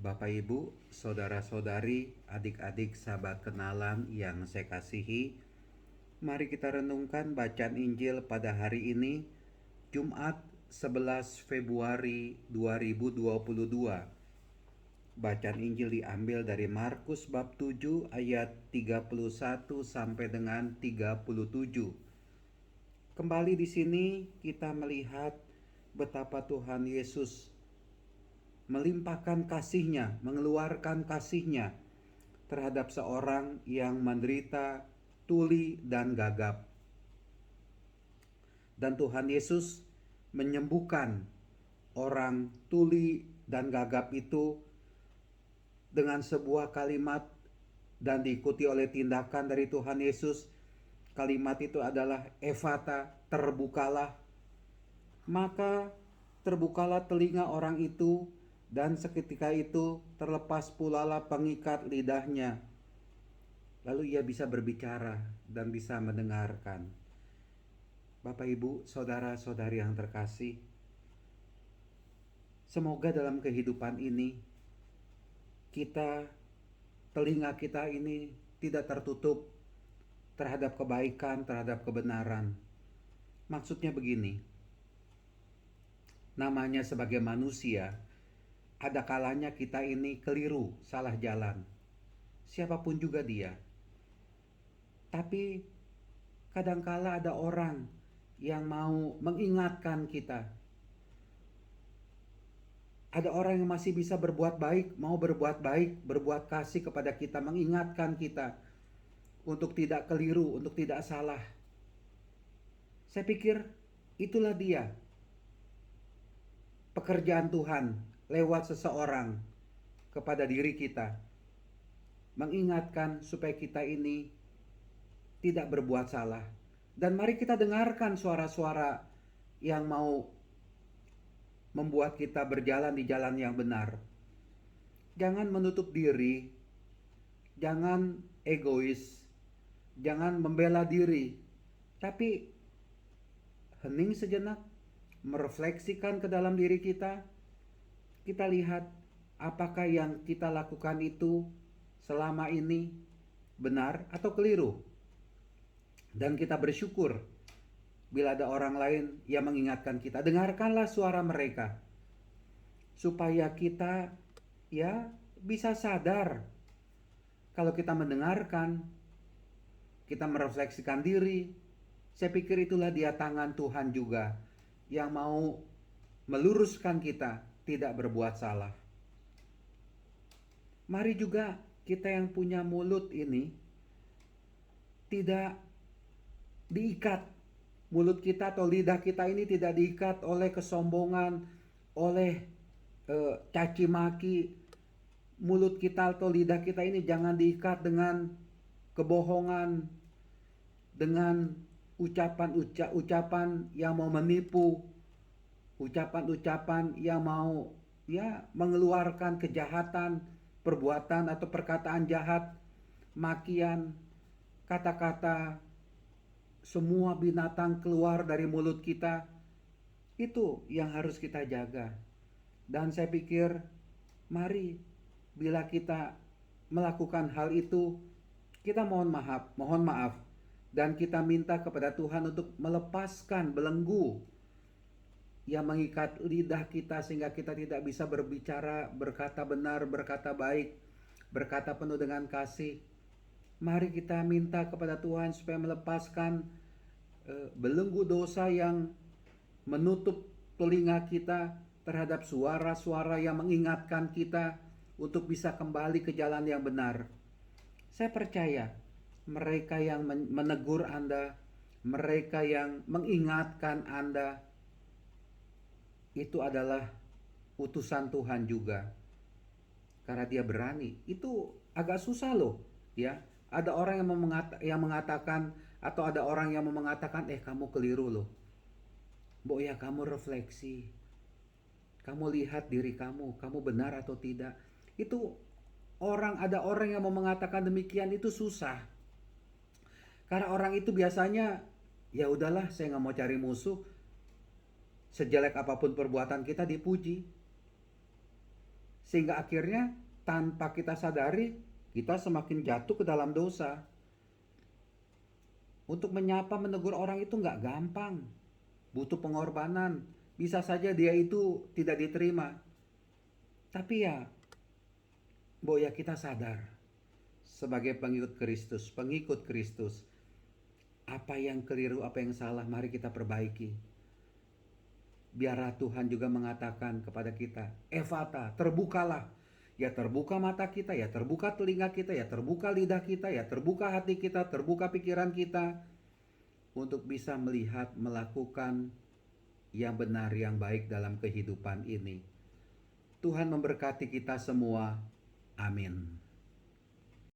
Bapak Ibu, saudara-saudari, adik-adik, sahabat kenalan yang saya kasihi, mari kita renungkan bacaan Injil pada hari ini, Jumat 11 Februari 2022. Bacaan Injil diambil dari Markus bab 7 ayat 31 sampai dengan 37. Kembali di sini kita melihat betapa Tuhan Yesus melimpahkan kasih-Nya, mengeluarkan kasih-Nya terhadap seorang yang menderita tuli dan gagap. Dan Tuhan Yesus menyembuhkan orang tuli dan gagap itu dengan sebuah kalimat dan diikuti oleh tindakan dari Tuhan Yesus. Kalimat itu adalah Efata, terbukalah. Maka terbukalah telinga orang itu, dan seketika itu terlepas pulalah pengikat lidahnya. Lalu ia bisa berbicara dan bisa mendengarkan. Bapak Ibu, saudara-saudari yang terkasih, semoga dalam kehidupan ini telinga kita ini tidak tertutup terhadap kebaikan, terhadap kebenaran. Maksudnya begini, namanya sebagai manusia, ada kalanya kita ini keliru, salah jalan. Siapapun juga dia. Tapi kadangkala ada orang yang mau mengingatkan kita. Ada orang yang masih bisa berbuat baik, mau berbuat baik, berbuat kasih kepada kita, mengingatkan kita untuk tidak keliru, untuk tidak salah. Saya pikir itulah dia, pekerjaan Tuhan lewat seseorang kepada diri kita, mengingatkan supaya kita ini tidak berbuat salah. Dan mari kita dengarkan suara-suara yang mau membuat kita berjalan di jalan yang benar. Jangan menutup diri, jangan egois, jangan membela diri, tapi hening sejenak, merefleksikan ke dalam diri kita. Kita lihat apakah yang kita lakukan itu selama ini benar atau keliru. Dan kita bersyukur bila ada orang lain yang mengingatkan kita. Dengarkanlah suara mereka, supaya kita bisa sadar. Kalau kita mendengarkan, kita merefleksikan diri, saya pikir itulah dia tangan Tuhan juga yang mau meluruskan kita tidak berbuat salah. Mari juga kita yang punya mulut ini tidak diikat. Mulut kita atau lidah kita ini tidak diikat oleh kesombongan, oleh caci maki. Mulut kita atau lidah kita ini jangan diikat dengan kebohongan, dengan ucapan-ucapan yang mau menipu, ucapan-ucapan yang mau mengeluarkan kejahatan, perbuatan atau perkataan jahat, makian, kata-kata, semua binatang keluar dari mulut kita. Itu yang harus kita jaga. Dan saya pikir mari bila kita melakukan hal itu, kita mohon maaf dan kita minta kepada Tuhan untuk melepaskan belenggu yang mengikat lidah kita sehingga kita tidak bisa berbicara, berkata benar, berkata baik, berkata penuh dengan kasih. Mari kita minta kepada Tuhan supaya melepaskan belenggu dosa yang menutup telinga kita terhadap suara-suara yang mengingatkan kita untuk bisa kembali ke jalan yang benar. Saya percaya mereka yang menegur Anda, mereka yang mengingatkan Anda, itu adalah utusan Tuhan juga. Karena dia berani. Itu agak susah loh, ya. Ada orang yang mengatakan atau ada orang yang mengatakan, kamu keliru loh. Mbok ya, kamu refleksi. Kamu lihat diri kamu benar atau tidak. Itu ada orang yang mau mengatakan demikian, itu susah. Karena orang itu biasanya, ya udahlah, saya nggak mau cari musuh. Sejelek apapun perbuatan kita dipuji. Sehingga akhirnya tanpa kita sadari, kita semakin jatuh ke dalam dosa. Untuk menyapa, menegur orang itu nggak gampang. Butuh pengorbanan. Bisa saja dia itu tidak diterima. Tapi ya, ya kita sadar. Sebagai pengikut Kristus. Apa yang keliru, apa yang salah, mari kita perbaiki. Biarlah Tuhan juga mengatakan kepada kita, Efata, terbukalah. Ya terbuka mata kita, ya terbuka telinga kita, ya terbuka lidah kita, ya terbuka hati kita, terbuka pikiran kita. Untuk bisa melihat, melakukan yang benar, yang baik dalam kehidupan ini. Tuhan memberkati kita semua. Amin.